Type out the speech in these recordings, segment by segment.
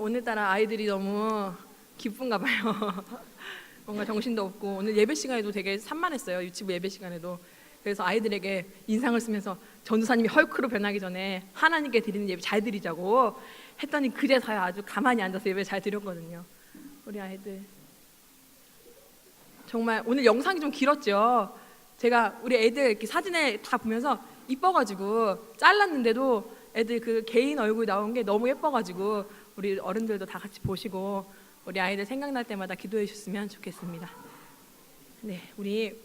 오늘따라 아이들이 너무 기쁜가 봐요. 뭔가 정신도 없고 오늘 예배 시간에도 되게 산만했어요. 유치부 예배 시간에도. 그래서 아이들에게 인상을 쓰면서 전도사님이 헐크로 변하기 전에 하나님께 드리는 예배 잘 드리자고 했더니 그제서야 아주 가만히 앉아서 예배 잘 드렸거든요. 우리 아이들 정말 오늘 영상이 좀 길었죠. 제가 우리 애들 이렇게 사진을 다 보면서 이뻐가지고 잘랐는데도 애들 그 개인 얼굴 나온 게 너무 예뻐가지고 우리 어른들도 다 같이 보시고 우리 아이들 생각날 때마다 기도해 주셨으면 좋겠습니다. 네, 우리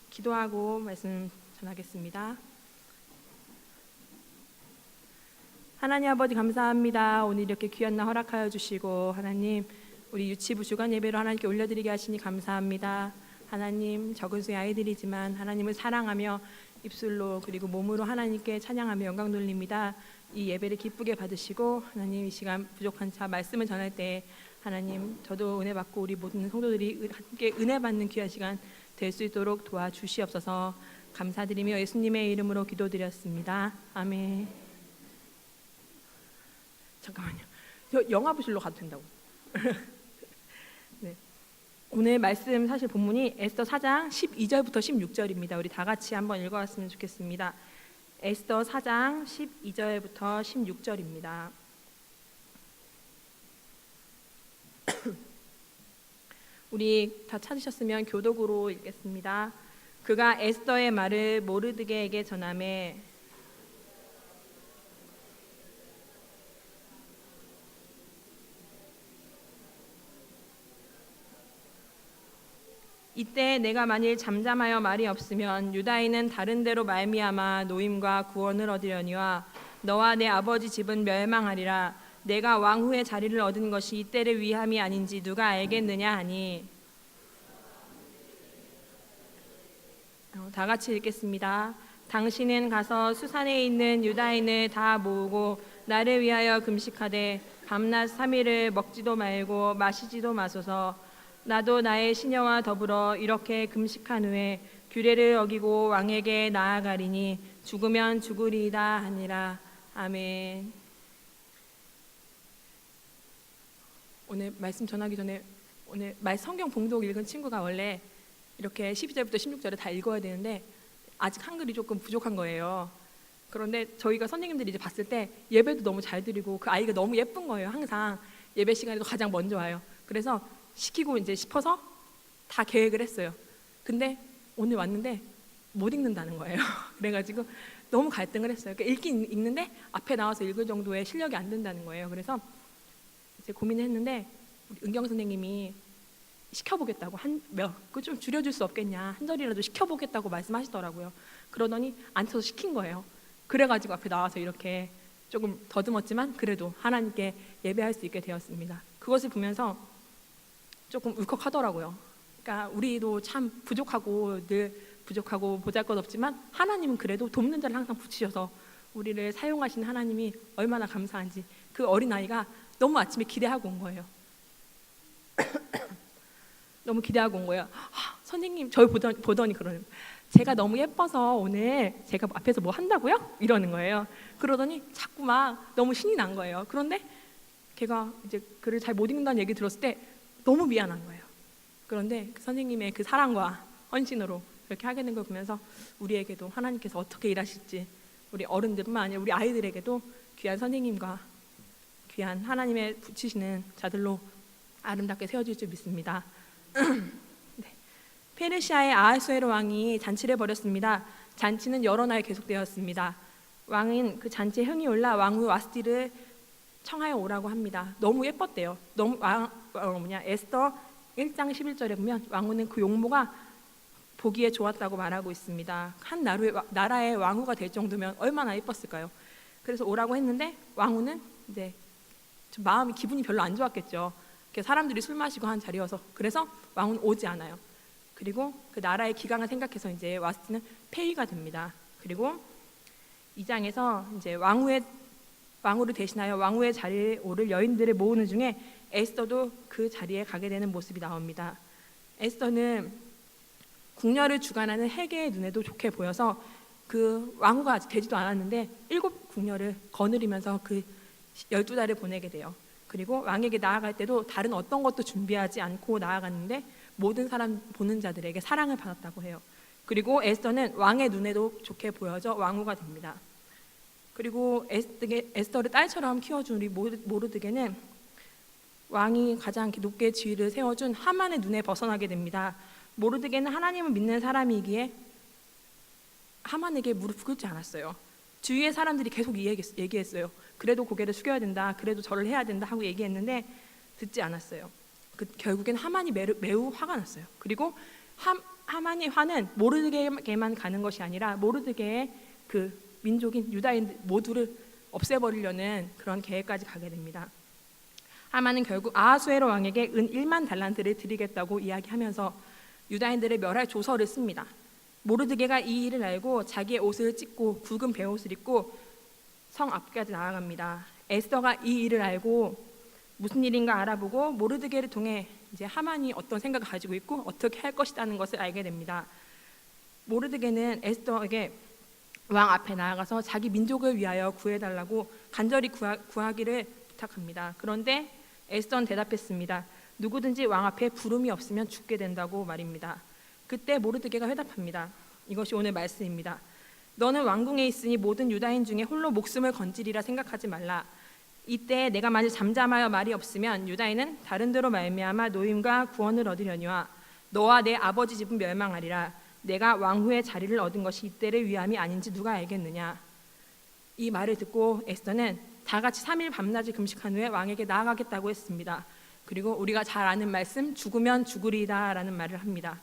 기도하고 말씀 전하겠습니다. 하나님 아버지 감사합니다. 오늘 이렇게 귀한 날 허락하여 주시고 하나님 우리 유치부 주간 예배로 하나님께 올려드리게 하시니 감사합니다. 하나님 적은 수의 아이들이지만 하나님을 사랑하며 입술로 그리고 몸으로 하나님께 찬양하며 영광 돌립니다. 이 예배를 기쁘게 받으시고 하나님 이 시간 부족한 자 말씀을 전할 때 하나님 저도 은혜 받고 우리 모든 성도들이 함께 은혜 받는 귀한 시간 될 수 있도록 도와주시옵소서. 감사드리며 예수님의 이름으로 기도드렸습니다. 아멘. 잠깐만요. 저 영화 보실로 가도 된다고. 네. 오늘 말씀 사실 본문이 에스더 4장 12절부터 16절입니다. 우리 다 같이 한번 읽어봤으면 좋겠습니다. 에스더 4장 12절부터 16절입니다. 우리 다 찾으셨으면 교독으로 읽겠습니다. 그가 에스더의 말을 모르드게에게 전하매 이때 내가 만일 잠잠하여 말이 없으면 유다인은 다른 데로 말미암아 노임과 구원을 얻으려니와 너와 내 아버지 집은 멸망하리라. 내가 왕후의 자리를 얻은 것이 이때를 위함이 아닌지 누가 알겠느냐 하니 다 같이 읽겠습니다. 당신은 가서 수산에 있는 유다인을 다 모으고 나를 위하여 금식하되 밤낮 3일을 먹지도 말고 마시지도 마소서. 나도 나의 시녀와 더불어 이렇게 금식한 후에 규례를 어기고 왕에게 나아가리니 죽으면 죽으리이다 하니라. 아멘. 오늘 말씀 전하기 전에 오늘 성경 봉독 읽은 친구가 원래 이렇게 12절부터 16절을 다 읽어야 되는데 아직 한글이 조금 부족한 거예요. 그런데 저희가 선생님들이 이제 봤을 때 예배도 너무 잘 드리고 그 아이가 너무 예쁜 거예요. 항상 예배 시간에도 가장 먼저 와요. 그래서 시키고 이제 싶어서 다 계획을 했어요. 근데 오늘 왔는데 못 읽는다는 거예요. 그래가지고 너무 갈등을 했어요. 그러니까 읽긴 읽는데 앞에 나와서 읽을 정도의 실력이 안 된다는 거예요. 그래서 이제 고민을 했는데 은경 선생님이 시켜보겠다고 좀 줄여줄 수 없겠냐, 한 절이라도 시켜보겠다고 말씀하시더라고요. 그러더니 앉혀서 시킨 거예요. 그래가지고 앞에 나와서 이렇게 조금 더듬었지만 그래도 하나님께 예배할 수 있게 되었습니다. 그것을 보면서 조금 울컥하더라고요. 그러니까 우리도 참 부족하고 늘 부족하고 보잘것없지만 하나님은 그래도 돕는 자를 항상 붙이셔서 우리를 사용하시는 하나님이 얼마나 감사한지 그 어린아이가 너무 아침에 기대하고 온 거예요. 너무 기대하고 온 거예요. 선생님 저를 보더니 그러는 거예요. 제가 너무 예뻐서 오늘 제가 앞에서 뭐 한다고요? 이러는 거예요. 그러더니 자꾸 막 너무 신이 난 거예요. 그런데 걔가 이제 글을 잘 못 읽는다는 얘기 들었을 때 너무 미안한 거예요. 그런데 그 선생님의 그 사랑과 헌신으로 이렇게 하게 된 걸 보면서 우리에게도 하나님께서 어떻게 일하실지 우리 어른들뿐만 아니라 우리 아이들에게도 귀한 선생님과 귀한 하나님의 붙이시는 자들로 아름답게 세워질 줄 믿습니다. 네. 페르시아의 아하수에로 왕이 잔치를 벌였습니다. 잔치는 여러 날 계속되었습니다. 왕은 그 잔치에 흥이 올라 왕후 와스티를 청하여 오라고 합니다. 너무 예뻤대요. 너무 에스더 1장 11절에 보면 왕후는 그 용모가 보기에 좋았다고 말하고 있습니다. 한 나라의 왕후가 될 정도면 얼마나 예뻤을까요? 그래서 오라고 했는데 왕후는 이제 좀 마음이 기분이 별로 안 좋았겠죠. 사람들이 술 마시고 한 자리여서 그래서 왕후는 오지 않아요. 그리고 그 나라의 기강을 생각해서 이제 와스티는 폐위가 됩니다. 그리고 2장에서 이제 왕후를 대신하여 왕후의 자리에 오를 여인들을 모으는 중에 에스더도 그 자리에 가게 되는 모습이 나옵니다. 에스더는 궁녀를 주관하는 헤게의 눈에도 좋게 보여서 그 왕후가 아직 되지도 않았는데 7 궁녀를 거느리면서 그 12달을 보내게 돼요. 그 그리고 왕에게 나아갈 때도 다른 어떤 것도 준비하지 않고 나아갔는데 모든 사람 보는 자들에게 사랑을 받았다고 해요. 그리고 에스더는 왕의 눈에도 좋게 보여져 왕후가 됩니다. 그리고 에스더를 딸처럼 키워준 우리 모르드게는 왕이 가장 높게 지위를 세워준 하만의 눈에 벗어나게 됩니다. 모르드게는 하나님을 믿는 사람이기에 하만에게 무릎 꿇지 않았어요. 주위의 사람들이 계속 얘기했어요. 그래도 고개를 숙여야 된다, 그래도 절을 해야 된다 하고 얘기했는데 듣지 않았어요. 결국엔 하만이 매우 화가 났어요. 그리고 하만의 화는 모르드게에만 가는 것이 아니라 모르드게의 그 민족인 유다인 모두를 없애버리려는 그런 계획까지 가게 됩니다. 하만은 결국 아하수에로 왕에게 은 1만 달란트를 드리겠다고 이야기하면서 유다인들을 멸할 조서를 씁니다. 모르드게가 이 일을 알고 자기의 옷을 찢고 굵은 베옷을 입고 성 앞까지 나아갑니다. 에스더가 이 일을 알고 무슨 일인가 알아보고 모르드게를 통해 이제 하만이 어떤 생각을 가지고 있고 어떻게 할 것이라는 것을 알게 됩니다. 모르드게는 에스더에게 왕 앞에 나아가서 자기 민족을 위하여 구해달라고 간절히 구하기를 부탁합니다. 그런데 에스더는 대답했습니다. 누구든지 왕 앞에 부름이 없으면 죽게 된다고 말입니다. 그때 모르드게가 회답합니다. 이것이 오늘 말씀입니다. 너는 왕궁에 있으니 모든 유다인 중에 홀로 목숨을 건지리라 생각하지 말라. 이때 내가 만일 잠잠하여 말이 없으면 유다인은 다른 데로 말미암아 노임과 구원을 얻으려니와 너와 내 아버지 집은 멸망하리라. 내가 왕후의 자리를 얻은 것이 이때를 위함이 아닌지 누가 알겠느냐. 이 말을 듣고 에스더는 다 같이 3일 밤낮을 금식한 후에 왕에게 나아가겠다고 했습니다. 그리고 우리가 잘 아는 말씀 죽으면 죽으리다 라는 말을 합니다.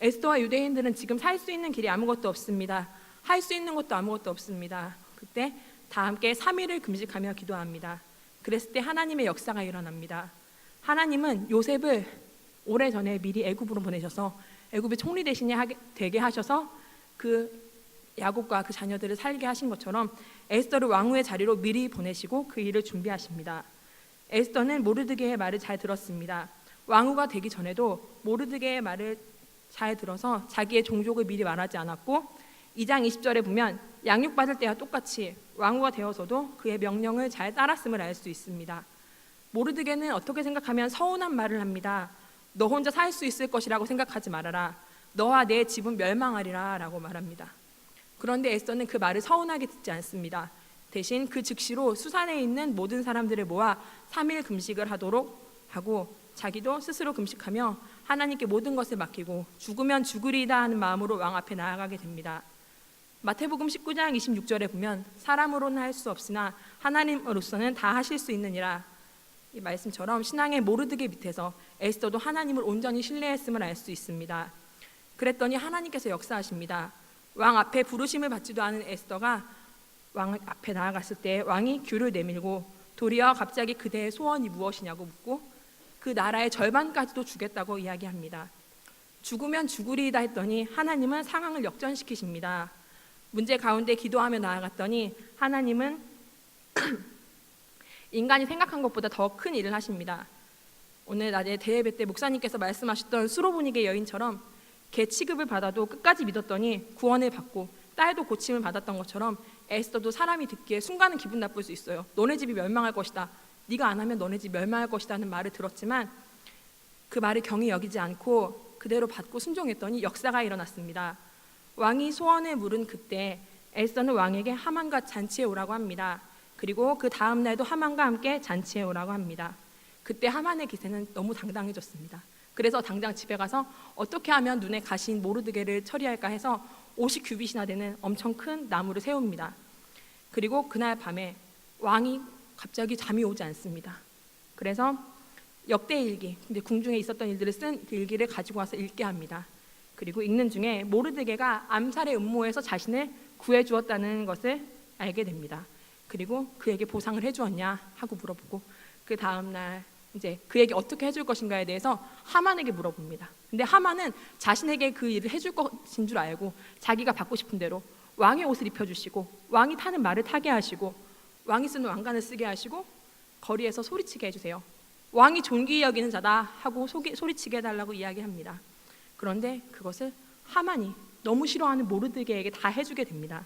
에스더와 유대인들은 지금 살 수 있는 길이 아무것도 없습니다. 할 수 있는 것도 아무것도 없습니다. 그때 다 함께 3일을 금식하며 기도합니다. 그랬을 때 하나님의 역사가 일어납니다. 하나님은 요셉을 오래전에 미리 애굽으로 보내셔서 애굽의 총리 대신에 되게 하셔서 그 야곱과 그 자녀들을 살게 하신 것처럼 에스더를 왕후의 자리로 미리 보내시고 그 일을 준비하십니다. 에스더는 모르드게의 말을 잘 들었습니다. 왕후가 되기 전에도 모르드게의 말을 잘 들어서 자기의 종족을 미리 말하지 않았고 2장 20절에 보면 양육받을 때와 똑같이 왕후가 되어서도 그의 명령을 잘 따랐음을 알 수 있습니다. 모르드게는 어떻게 생각하면 서운한 말을 합니다. 너 혼자 살 수 있을 것이라고 생각하지 말아라. 너와 내 집은 멸망하리라 라고 말합니다. 그런데 에스더는 그 말을 서운하게 듣지 않습니다. 대신 그 즉시로 수산에 있는 모든 사람들을 모아 3일 금식을 하도록 하고 자기도 스스로 금식하며 하나님께 모든 것을 맡기고 죽으면 죽으리다 하는 마음으로 왕 앞에 나아가게 됩니다. 마태복음 19장 26절에 보면 사람으로는 할 수 없으나 하나님으로서는 다 하실 수 있느니라. 이 말씀처럼 신앙의 모르드게 밑에서 에스더도 하나님을 온전히 신뢰했음을 알 수 있습니다. 그랬더니 하나님께서 역사하십니다. 왕 앞에 부르심을 받지도 않은 에스더가 왕 앞에 나아갔을 때 왕이 귀를 내밀고 도리어 갑자기 그대의 소원이 무엇이냐고 묻고 그 나라의 절반까지도 주겠다고 이야기합니다. 죽으면 죽으리이다 했더니 하나님은 상황을 역전시키십니다. 문제 가운데 기도하며 나아갔더니 하나님은 인간이 생각한 것보다 더 큰 일을 하십니다. 오늘 낮에 대예배 때 목사님께서 말씀하셨던 수로보니게 여인처럼 개 취급을 받아도 끝까지 믿었더니 구원을 받고 딸도 고침을 받았던 것처럼 에스더도 사람이 듣기에 순간은 기분 나쁠 수 있어요. 너네 집이 멸망할 것이다. 네가 안 하면 너네 집 멸망할 것이다 는 말을 들었지만 그 말을 경히 여기지 않고 그대로 받고 순종했더니 역사가 일어났습니다. 왕이 소원을 물은 그때 에스더는 왕에게 하만과 잔치에 오라고 합니다. 그리고 그 다음 날도 하만과 함께 잔치에 오라고 합니다. 그때 하만의 기세는 너무 당당해졌습니다. 그래서 당장 집에 가서 어떻게 하면 눈에 가신 모르드게를 처리할까 해서 50규빗이나 되는 엄청 큰 나무를 세웁니다. 그리고 그날 밤에 왕이 갑자기 잠이 오지 않습니다. 그래서 역대일기, 근데 궁중에 있었던 일들을 쓴 그 일기를 가지고 와서 읽게 합니다. 그리고 읽는 중에 모르드게가 암살의 음모에서 자신을 구해주었다는 것을 알게 됩니다. 그리고 그에게 보상을 해주었냐 하고 물어보고 그 다음날 이제 그에게 어떻게 해줄 것인가에 대해서 하만에게 물어봅니다. 근데 하만은 자신에게 그 일을 해줄 것인 줄 알고 자기가 받고 싶은 대로 왕의 옷을 입혀주시고 왕이 타는 말을 타게 하시고 왕이 쓰는 왕관을 쓰게 하시고 거리에서 소리치게 해주세요. 왕이 존귀히 여기는 자다 하고 소리치게 해달라고 이야기합니다. 그런데 그것을 하만이 너무 싫어하는 모르드게에게 다 해주게 됩니다.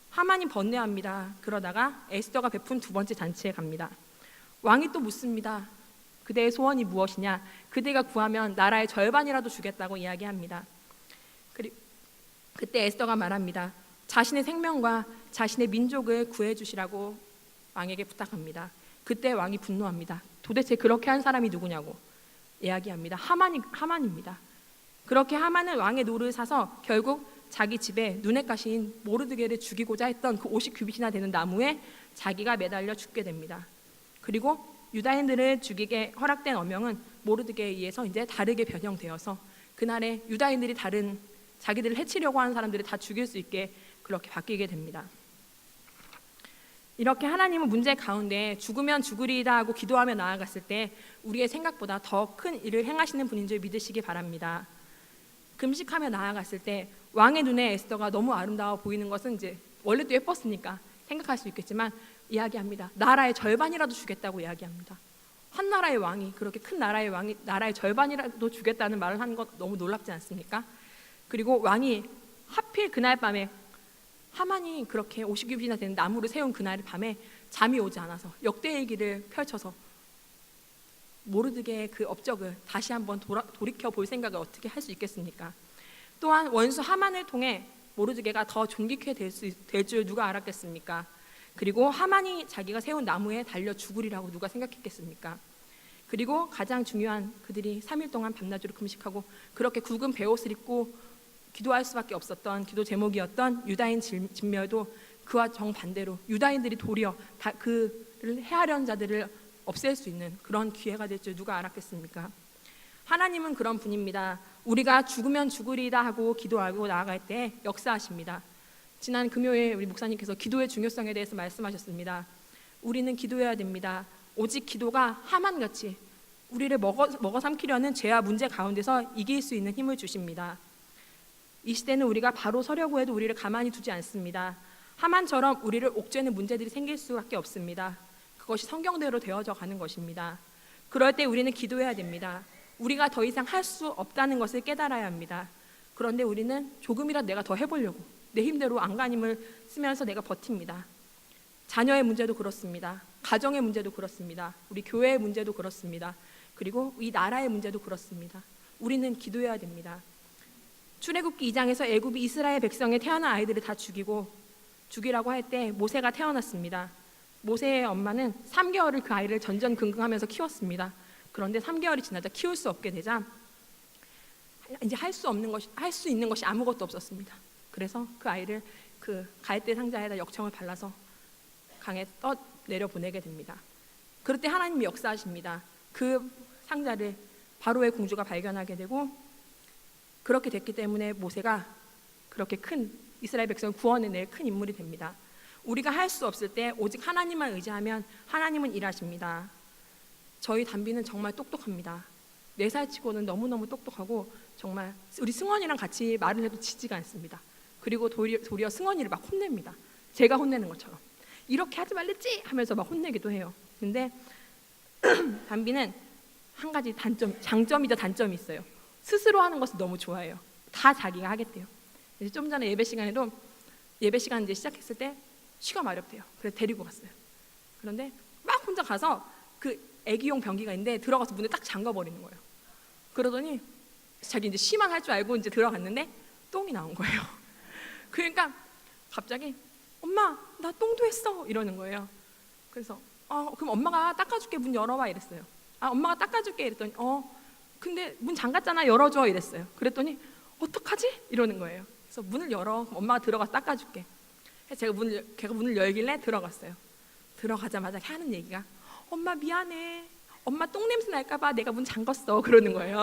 하만이 번뇌합니다. 그러다가 에스더가 베푼 두 번째 잔치에 갑니다. 왕이 또 묻습니다. 그대의 소원이 무엇이냐? 그대가 구하면 나라의 절반이라도 주겠다고 이야기합니다. 그리고 그때 에스더가 말합니다. 자신의 생명과 자신의 민족을 구해주시라고 왕에게 부탁합니다. 그때 왕이 분노합니다. 도대체 그렇게 한 사람이 누구냐고 이야기합니다. 하만입니다. 그렇게 하만은 왕의 노를 사서 결국 자기 집에 눈엣 가시인 모르드게를 죽이고자 했던 그 50규빗이나 되는 나무에 자기가 매달려 죽게 됩니다. 그리고 유다인들을 죽이게 허락된 어명은 모르드게에 의해서 이제 다르게 변형되어서 그날에 유다인들이 다른 자기들을 해치려고 하는 사람들을 다 죽일 수 있게 그렇게 바뀌게 됩니다. 이렇게 하나님은 문제 가운데 죽으면 죽으리이다 하고 기도하며 나아갔을 때 우리의 생각보다 더 큰 일을 행하시는 분인 줄 믿으시기 바랍니다. 금식하며 나아갔을 때 왕의 눈에 에스더가 너무 아름다워 보이는 것은 이제 원래도 예뻤으니까 생각할 수 있겠지만 이야기합니다. 나라의 절반이라도 주겠다고 이야기합니다. 한 나라의 왕이 그렇게 큰 나라의 왕이 나라의 절반이라도 주겠다는 말을 하는 것 너무 놀랍지 않습니까? 그리고 왕이 하필 그날 밤에 하만이 그렇게 50규빗이나 되는 나무를 세운 그날 밤에 잠이 오지 않아서 역대의 길을 펼쳐서 모르드게의 그 업적을 다시 한번 돌이켜 볼 생각을 어떻게 할 수 있겠습니까? 또한 원수 하만을 통해 모르드게가 더 존귀케 될 줄 누가 알았겠습니까? 그리고 하만이 자기가 세운 나무에 달려 죽으리라고 누가 생각했겠습니까? 그리고 가장 중요한 그들이 3일 동안 밤낮으로 금식하고 그렇게 굵은 베옷을 입고 기도할 수밖에 없었던 기도 제목이었던 유다인 진멸도 그와 정반대로 유다인들이 도리어 그를 해하려는 자들을 없앨 수 있는 그런 기회가 될 줄 누가 알았겠습니까? 하나님은 그런 분입니다. 우리가 죽으면 죽으리다 하고 기도하고 나아갈 때 역사하십니다. 지난 금요일 우리 목사님께서 기도의 중요성에 대해서 말씀하셨습니다. 우리는 기도해야 됩니다. 오직 기도가 하만같이 우리를 먹어 삼키려는 죄와 문제 가운데서 이길 수 있는 힘을 주십니다. 이 시대는 우리가 바로 서려고 해도 우리를 가만히 두지 않습니다. 하만처럼 우리를 옥죄는 문제들이 생길 수밖에 없습니다. 그것이 성경대로 되어져 가는 것입니다. 그럴 때 우리는 기도해야 됩니다. 우리가 더 이상 할 수 없다는 것을 깨달아야 합니다. 그런데 우리는 조금이라도 내가 더 해보려고 내 힘대로 안간힘을 쓰면서 내가 버팁니다. 자녀의 문제도 그렇습니다. 가정의 문제도 그렇습니다. 우리 교회의 문제도 그렇습니다. 그리고 이 나라의 문제도 그렇습니다. 우리는 기도해야 됩니다. 출애굽기 2장에서 애굽이 이스라엘 백성의 태어난 아이들을 다 죽이라고 할 때 모세가 태어났습니다. 모세의 엄마는 3개월을 그 아이를 전전긍긍하면서 키웠습니다. 그런데 3개월이 지나자 키울 수 없게 되자 이제 할 수 있는 것이 아무것도 없었습니다. 그래서 그 아이를 그 갈대 상자에다 역청을 발라서 강에 내려 보내게 됩니다. 그럴 때 하나님이 역사하십니다. 그 상자를 바로의 공주가 발견하게 되고 그렇게 됐기 때문에 모세가 그렇게 큰 이스라엘 백성을 구원해낼 큰 인물이 됩니다. 우리가 할 수 없을 때 오직 하나님만 의지하면 하나님은 일하십니다. 저희 담비는 정말 똑똑합니다. 4살치고는 너무너무 똑똑하고 정말 우리 승원이랑 같이 말을 해도 지지가 않습니다. 그리고 도리어 승원이를 막 혼냅니다. 제가 혼내는 것처럼 이렇게 하지 말랬지 하면서 막 혼내기도 해요. 근데 담비는 한 가지 장점이자 단점이 있어요. 스스로 하는 것을 너무 좋아해요. 다 자기가 하겠대요. 좀 전에 예배 시간 이제 시작했을 때 쉬가 마렵대요. 그래서 데리고 갔어요. 그런데 막 혼자 가서 그 애기용 변기가 있는데 들어가서 문을 딱 잠가버리는 거예요. 그러더니 자기 이제 쉬만 할 줄 알고 이제 들어갔는데 똥이 나온 거예요. 그러니까 갑자기 엄마 나 똥도 했어 이러는 거예요. 그래서 그럼 엄마가 닦아줄게 문 열어봐 이랬어요. 엄마가 닦아줄게 이랬더니 근데 문 잠갔잖아 열어줘 이랬어요. 그랬더니 어떡하지? 이러는 거예요. 그래서 문을 열어 엄마가 들어가서 닦아줄게. 걔가 문을 열길래 들어갔어요. 들어가자마자 하는 얘기가 엄마 미안해. 엄마 똥냄새 날까봐 내가 문 잠갔어 그러는 거예요.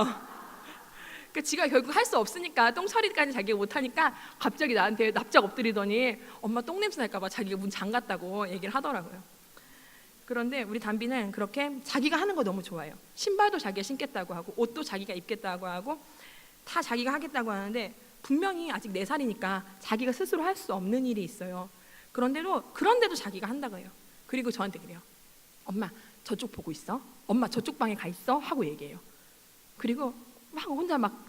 그러니까 지가 결국 할 수 없으니까 똥 처리까지 자기가 못하니까 갑자기 나한테 납작 엎드리더니 엄마 똥냄새 날까봐 자기가 문 잠갔다고 얘기를 하더라고요. 그런데 우리 담비는 그렇게 자기가 하는 거 너무 좋아해요. 신발도 자기가 신겠다고 하고 옷도 자기가 입겠다고 하고 다 자기가 하겠다고 하는데 분명히 아직 4살이니까 자기가 스스로 할 수 없는 일이 있어요. 그런데도 자기가 한다고 해요. 그리고 저한테 그래요. 엄마 저쪽 보고 있어. 엄마 저쪽 방에 가 있어 하고 얘기해요. 그리고 막 혼자 막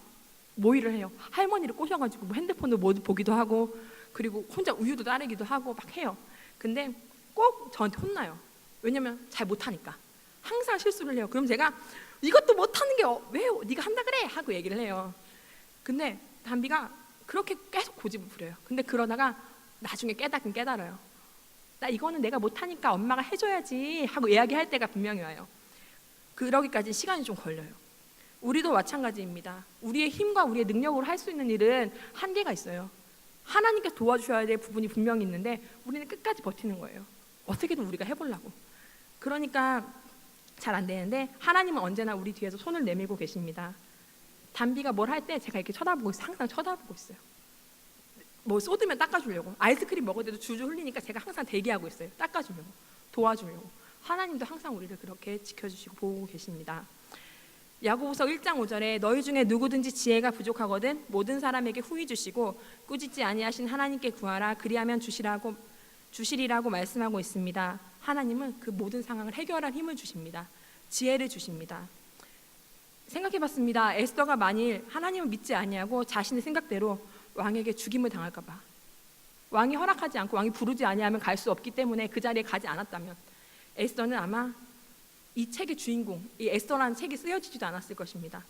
모의를 해요. 할머니를 꼬셔가지고 뭐 핸드폰으로 뭐 보기도 하고 그리고 혼자 우유도 따르기도 하고 막 해요. 근데 꼭 저한테 혼나요. 왜냐면 잘 못하니까. 항상 실수를 해요. 그럼 제가 이것도 못하는 게 왜 네가 한다 그래? 하고 얘기를 해요. 근데 담비가 그렇게 계속 고집을 부려요. 근데 그러다가 나중에 깨닫긴 깨달아요. 나 이거는 내가 못하니까 엄마가 해줘야지 하고 이야기할 때가 분명히 와요. 그러기까지 시간이 좀 걸려요. 우리도 마찬가지입니다. 우리의 힘과 우리의 능력으로 할 수 있는 일은 한계가 있어요. 하나님께서 도와주셔야 될 부분이 분명히 있는데 우리는 끝까지 버티는 거예요. 어떻게든 우리가 해보려고. 그러니까 잘 안 되는데 하나님은 언제나 우리 뒤에서 손을 내밀고 계십니다. 담비가 뭘 할 때 제가 이렇게 쳐다보고 있어요. 항상 쳐다보고 있어요. 뭐 쏟으면 닦아주려고. 아이스크림 먹을 때도 줄줄 흘리니까 제가 항상 대기하고 있어요. 닦아주려고, 도와주려고. 하나님도 항상 우리를 그렇게 지켜주시고 보고 계십니다. 야고보서 1장 5절에 너희 중에 누구든지 지혜가 부족하거든 모든 사람에게 후히 주시고 꾸짖지 아니하신 하나님께 구하라 그리하면 주시리라고 말씀하고 있습니다. 하나님은 그 모든 상황을 해결할 힘을 주십니다. 지혜를 주십니다. 생각해봤습니다. 에스더가 만일 하나님을 믿지 아니하고 자신의 생각대로 왕에게 죽임을 당할까 봐, 왕이 허락하지 않고 왕이 부르지 아니하면 갈 수 없기 때문에 그 자리에 가지 않았다면 에스더는 아마 이 책의 주인공, 이 에스더라는 책이 쓰여지지도 않았을 것입니다.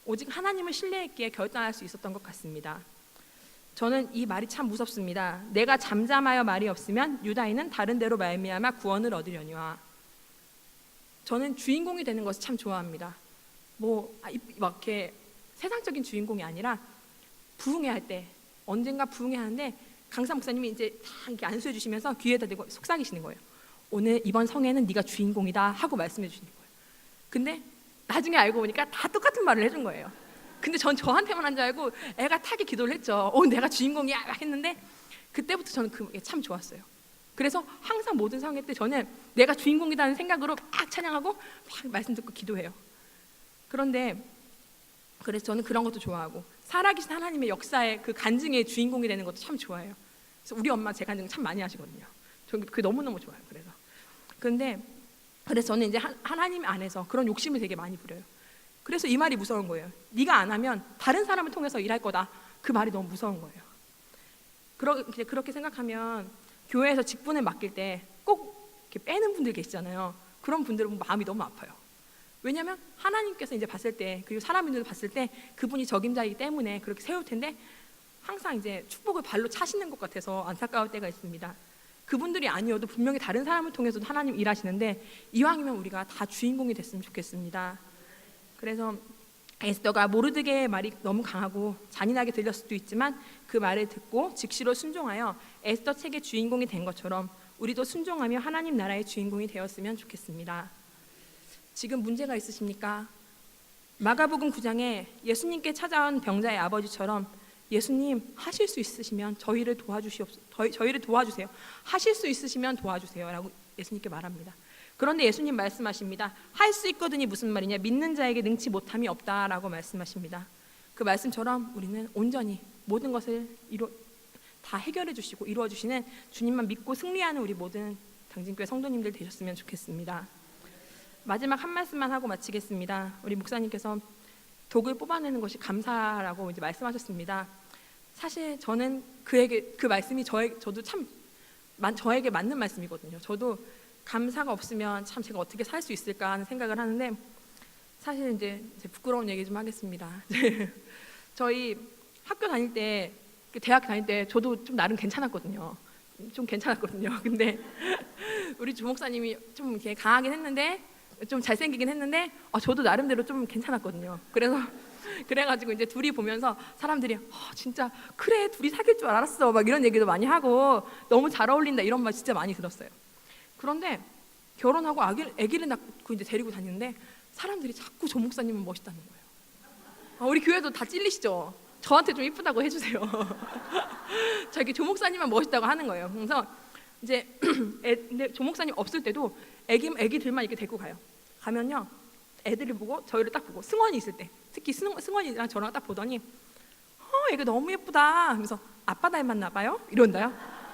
오직 하나님을 신뢰했기에 결단할 수 있었던 것 같습니다. 저는 이 말이 참 무섭습니다. 내가 잠잠하여 말이 없으면 유다인은 다른 데로 말미암아 구원을 얻으려니와. 저는 주인공이 되는 것을 참 좋아합니다. 막 이렇게 세상적인 주인공이 아니라 부흥회 할 때, 언젠가 부흥회 하는데 강사 목사님이 이제 다 이렇게 안수해 주시면서 귀에다 대고 속삭이시는 거예요. 오늘 이번 성회는 네가 주인공이다 하고 말씀해 주시는 거예요. 근데 나중에 알고 보니까 다 똑같은 말을 해준 거예요. 근데 전 저한테만 한 줄 알고 애가 타게 기도를 했죠. 내가 주인공이야 막 했는데 그때부터 저는 그게 참 좋았어요. 그래서 항상 모든 성회 때 저는 내가 주인공이라는 생각으로 막 찬양하고 막 말씀 듣고 기도해요. 그런데 그래서 저는 그런 것도 좋아하고 살아계신 하나님의 역사의 그 간증의 주인공이 되는 것도 참 좋아해요. 그래서 우리 엄마 제 간증 참 많이 하시거든요. 저는 그게 너무너무 좋아요. 그래서 저는 이제 하나님 안에서 그런 욕심을 되게 많이 부려요. 그래서 이 말이 무서운 거예요. 네가 안 하면 다른 사람을 통해서 일할 거다. 그 말이 너무 무서운 거예요. 그렇게 생각하면 교회에서 직분을 맡길 때 꼭 빼는 분들 계시잖아요. 그런 분들은 마음이 너무 아파요. 왜냐하면 하나님께서 이제 봤을 때, 그리고 사람들도 봤을 때 그분이 적임자이기 때문에 그렇게 세울 텐데 항상 이제 축복을 발로 차시는 것 같아서 안타까울 때가 있습니다. 그분들이 아니어도 분명히 다른 사람을 통해서도 하나님 일하시는데 이왕이면 우리가 다 주인공이 됐으면 좋겠습니다. 그래서 에스더가 모르드게의 말이 너무 강하고 잔인하게 들렸을 수도 있지만 그 말을 듣고 즉시로 순종하여 에스더 책의 주인공이 된 것처럼 우리도 순종하며 하나님 나라의 주인공이 되었으면 좋겠습니다. 지금 문제가 있으십니까? 마가복음 9장에 예수님께 찾아온 병자의 아버지처럼 예수님 하실 수 있으시면 저희를 도와주세요. 하실 수 있으시면 도와주세요 라고 예수님께 말합니다. 그런데 예수님 말씀하십니다. 할 수 있거든이 무슨 말이냐? 믿는 자에게 능치 못함이 없다라고 말씀하십니다. 그 말씀처럼 우리는 온전히 모든 것을 다 해결해 주시고 이루어 주시는 주님만 믿고 승리하는 우리 모든 당진교회 성도님들 되셨으면 좋겠습니다. 마지막 한 말씀만 하고 마치겠습니다. 우리 목사님께서 독을 뽑아내는 것이 감사라고 이제 말씀하셨습니다. 사실 저는 그 말씀이 저도 참 저에게 맞는 말씀이거든요. 저도 감사가 없으면 참 제가 어떻게 살 수 있을까 하는 생각을 하는데 사실 이제 부끄러운 얘기 좀 하겠습니다. 저희 학교 다닐 때, 대학 다닐 때 저도 좀 나름 괜찮았거든요. 근데 우리 주목사님이 좀 이렇게 강하긴 했는데 좀 잘생기긴 했는데 저도 나름대로 좀 괜찮았거든요. 그래가지고 이제 둘이 보면서 사람들이 진짜 그래 둘이 사귈 줄 알았어 막 이런 얘기도 많이 하고 너무 잘 어울린다 이런 말 진짜 많이 들었어요. 그런데 결혼하고 아기를 낳고 이제 데리고 다니는데 사람들이 자꾸 조 목사님은 멋있다는 거예요. 우리 교회도 다 찔리시죠? 저한테 좀 이쁘다고 해주세요. 자기 조 목사님만 멋있다고 하는 거예요. 그래서 이제 근데 조 목사님 없을 때도 애기들만 이렇게 데리고 가요. 가면요 애들을 보고 저희를 딱 보고 승원이 있을 때 특히 승원이랑 저랑 딱 보더니 애가 너무 예쁘다 하면서 아빠 닮았나 봐요? 이런다요.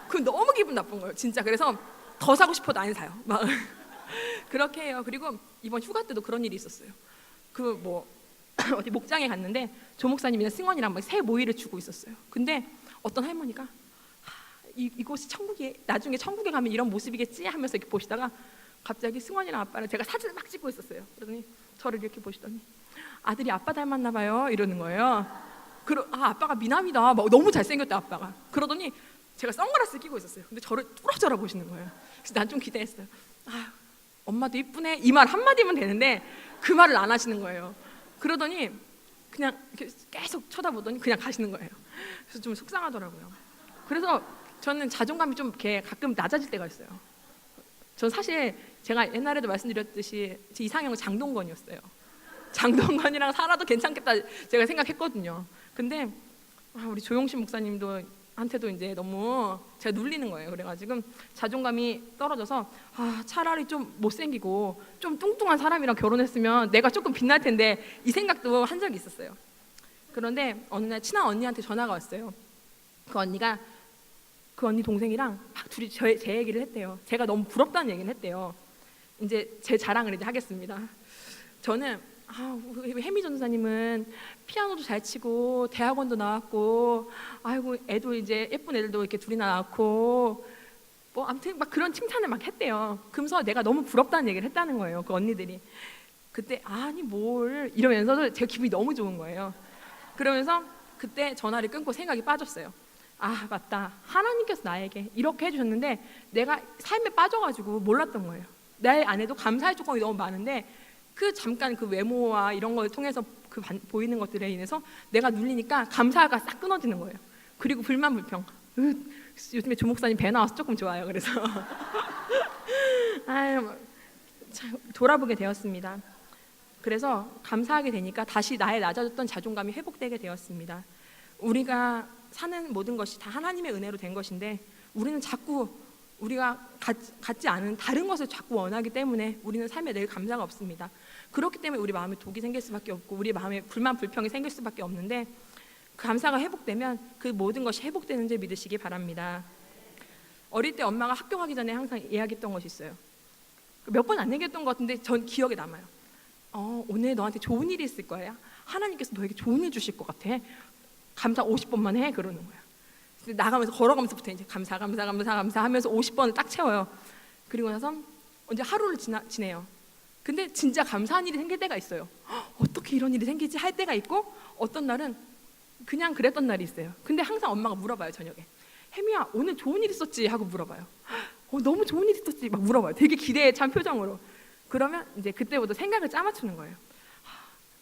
그럼 너무 기분 나쁜 거예요 진짜. 그래서 더 사고 싶어도 안 사요. 막 그렇게 해요. 그리고 이번 휴가 때도 그런 일이 있었어요. 어디 목장에 갔는데 조 목사님이랑 승원이랑 새 모이를 주고 있었어요. 근데 어떤 할머니가 이곳이 천국이 나중에 천국에 가면 이런 모습이겠지 하면서 이렇게 보시다가 갑자기 승원이랑 아빠랑 제가 사진을 막 찍고 있었어요. 그러더니 저를 이렇게 보시더니 아들이 아빠 닮았나 봐요 이러는 거예요. 아빠가 미남이다. 막 너무 잘생겼다 아빠가. 그러더니 제가 선글라스 끼고 있었어요. 근데 저를 뚫어져라 보시는 거예요. 그래서 난 좀 기대했어요. 엄마도 이쁘네 이 말 한마디면 되는데 그 말을 안 하시는 거예요. 그러더니 그냥 이렇게 계속 쳐다보더니 그냥 가시는 거예요. 그래서 좀 속상하더라고요. 그래서 저는 자존감이 좀 이렇게 가끔 낮아질 때가 있어요. 전 사실 제가 옛날에도 말씀드렸듯이 제 이상형은 장동건이었어요. 장동건이랑 살아도 괜찮겠다 제가 생각했거든요. 근데 우리 조용신 목사님도 한테도 이제 너무 제가 눌리는 거예요. 그래가지고 자존감이 떨어져서 차라리 좀 못생기고 좀 뚱뚱한 사람이랑 결혼했으면 내가 조금 빛날 텐데 이 생각도 한 적이 있었어요. 그런데 어느 날 친한 언니한테 전화가 왔어요. 그 언니 동생이랑 막 둘이 제 얘기를 했대요. 제가 너무 부럽다는 얘기를 했대요. 이제 제 자랑을 이제 하겠습니다. 저는 혜미 전도사님은 피아노도 잘 치고 대학원도 나왔고 아이고 애도 이제 예쁜 애들도 이렇게 둘이나 낳고 뭐 아무튼 막 그런 칭찬을 막 했대요. 그러면서 내가 너무 부럽다는 얘기를 했다는 거예요. 그 언니들이. 그때 아니 뭘 이러면서도 제가 기분이 너무 좋은 거예요. 그러면서 그때 전화를 끊고 생각이 빠졌어요. 맞다. 하나님께서 나에게 이렇게 해주셨는데 내가 삶에 빠져가지고 몰랐던 거예요. 내 안에도 감사의 조건이 너무 많은데 잠깐 그 외모와 이런 걸 통해서 보이는 것들에 인해서 내가 눌리니까 감사가 싹 끊어지는 거예요. 그리고 불만 불평. 요즘에 조 목사님 배 나와서 조금 좋아요. 그래서 돌아보게 되었습니다. 그래서 감사하게 되니까 다시 나의 낮아졌던 자존감이 회복되게 되었습니다. 우리가 사는 모든 것이 다 하나님의 은혜로 된 것인데 우리는 자꾸 우리가 갖지 않은 다른 것을 자꾸 원하기 때문에 우리는 삶에 늘 감사가 없습니다. 그렇기 때문에 우리 마음에 독이 생길 수밖에 없고 우리 마음에 불만 불평이 생길 수밖에 없는데 그 감사가 회복되면 그 모든 것이 회복되는 줄 믿으시기 바랍니다. 어릴 때 엄마가 학교 가기 전에 항상 이야기했던 것이 있어요. 몇 번 안 얘기했던 것 같은데 전 기억에 남아요. 오늘 너한테 좋은 일이 있을 거야. 하나님께서 너에게 좋은 일 주실 것 같아. 감사 50번만 해 그러는 거야. 나가면서 걸어가면서부터 이제 감사 하면서 50번을 딱 채워요. 그리고 나서 이제 하루를 지내요. 근데 진짜 감사한 일이 생길 때가 있어요. 어떻게 이런 일이 생기지 할 때가 있고 어떤 날은 그냥 그랬던 날이 있어요. 근데 항상 엄마가 물어봐요. 저녁에 혜미야 오늘 좋은 일 있었지 하고 물어봐요. 너무 좋은 일 있었지 막 물어봐요. 되게 기대에 찬 표정으로. 그러면 이제 그때부터 생각을 짜맞추는 거예요.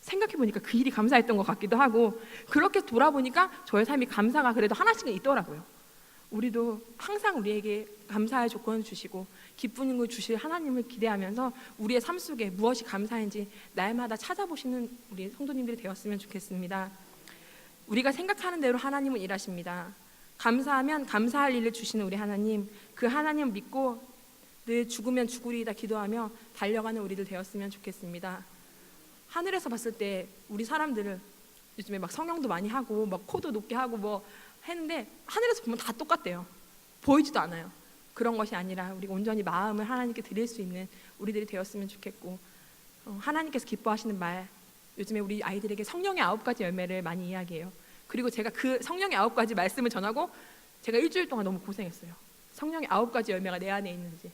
생각해보니까 그 일이 감사했던 것 같기도 하고 그렇게 돌아보니까 저의 삶이 감사가 그래도 하나씩은 있더라고요. 우리도 항상 우리에게 감사의 조건을 주시고 기쁜 걸 주실 하나님을 기대하면서 우리의 삶 속에 무엇이 감사인지 날마다 찾아보시는 우리 성도님들이 되었으면 좋겠습니다. 우리가 생각하는 대로 하나님은 일하십니다. 감사하면 감사할 일을 주시는 우리 하나님, 그 하나님을 믿고 늘 죽으면 죽으리이다 기도하며 달려가는 우리들 되었으면 좋겠습니다. 하늘에서 봤을 때 우리 사람들을 요즘에 막 성형도 많이 하고 막 코도 높게 하고 뭐 했는데 하늘에서 보면 다 똑같대요. 보이지도 않아요. 그런 것이 아니라 우리 온전히 마음을 하나님께 드릴 수 있는 우리들이 되었으면 좋겠고 하나님께서 기뻐하시는 말 요즘에 우리 아이들에게 성령의 9가지 열매를 많이 이야기해요. 그리고 제가 그 성령의 9가지 말씀을 전하고 제가 일주일 동안 너무 고생했어요. 성령의 9가지 열매가 내 안에 있는지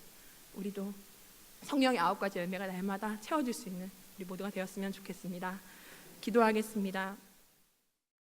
우리도 성령의 9가지 열매가 날마다 채워질 수 있는 우리 모두가 되었으면 좋겠습니다. 기도하겠습니다.